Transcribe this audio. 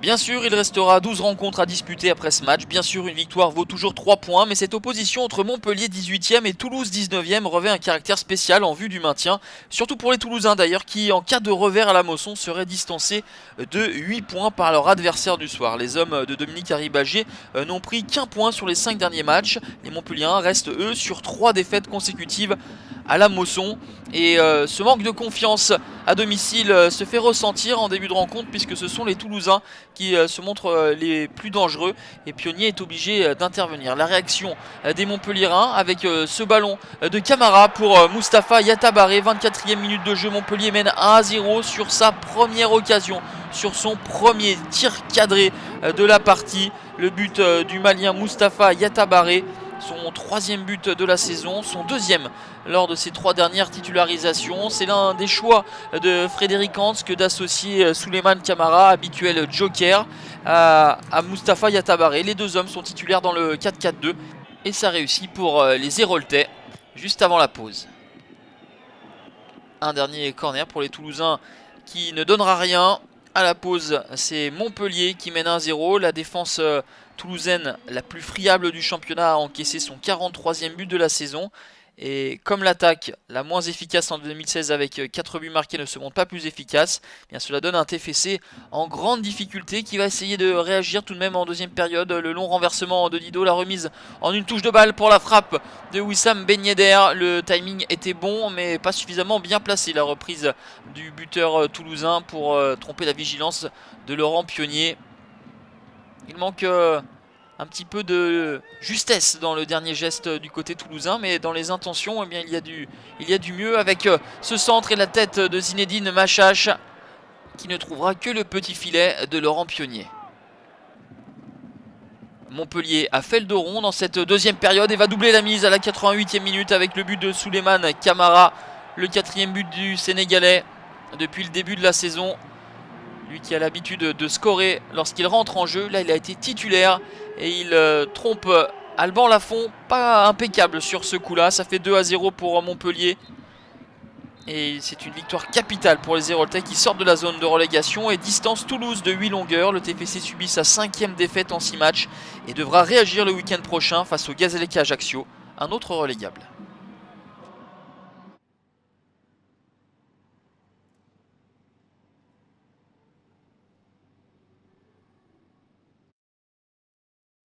Bien sûr, il restera 12 rencontres à disputer après ce match. Bien sûr, une victoire vaut toujours 3 points, mais cette opposition entre Montpellier 18e et Toulouse 19e revêt un caractère spécial en vue du maintien. Surtout pour les Toulousains d'ailleurs, qui en cas de revers à la Mosson seraient distancés de 8 points par leur adversaire du soir. Les hommes de Dominique Arribagé n'ont pris qu'un point sur les 5 derniers matchs. Les Montpelliérains restent eux sur 3 défaites consécutives à la Mosson. Et ce manque de confiance à domicile se fait ressentir en début de rencontre, puisque ce sont les Toulousains qui se montrent les plus dangereux, et Pionnier est obligé d'intervenir. La réaction des Montpelliérains avec ce ballon de Camara pour Mustapha Yatabaré. 24e minute de jeu, Montpellier mène 1-0 sur sa première occasion, sur son premier tir cadré de la partie. Le but du Malien Mustapha Yatabaré, son 3e but de la saison, son 2e lors de ses 3 dernières titularisations. C'est l'un des choix de Frédéric Hans que d'associer Souleymane Camara, habituel joker, à Mustapha Yatabaré. Les deux hommes sont titulaires dans le 4-4-2 et ça réussit pour les Héroltais juste avant la pause. Un dernier corner pour les Toulousains qui ne donnera rien. À la pause, c'est Montpellier qui mène 1-0. La défense toulousaine, la plus friable du championnat, a encaissé son 43e but de la saison. Et comme l'attaque, la moins efficace en 2016 avec 4 buts marqués, ne se montre pas plus efficace, eh bien cela donne un TFC en grande difficulté qui va essayer de réagir tout de même en deuxième période. Le long renversement de Dido, la remise en une touche de balle pour la frappe de Wissam Ben Yedder. Le timing était bon mais pas suffisamment bien placé. La reprise du buteur toulousain pour tromper la vigilance de Laurent Pionnier. Il manque un petit peu de justesse dans le dernier geste du côté toulousain, mais dans les intentions, eh bien, il y a du mieux avec ce centre et la tête de Zinedine Machache qui ne trouvera que le petit filet de Laurent Pionnier. Montpellier a fait le dos rond dans cette deuxième période et va doubler la mise à la 88e minute avec le but de Souleymane Camara, le 4e but du Sénégalais depuis le début de la saison. Lui qui a l'habitude de scorer lorsqu'il rentre en jeu. Là, il a été titulaire et il trompe Alban Lafont. Pas impeccable sur ce coup-là. Ça fait 2-0 pour Montpellier. Et c'est une victoire capitale pour les Héroltais qui sortent de la zone de relégation et distance Toulouse de 8 longueurs. Le TFC subit sa 5e défaite en 6 matchs et devra réagir le week-end prochain face au Gazélec Ajaccio, un autre relégable.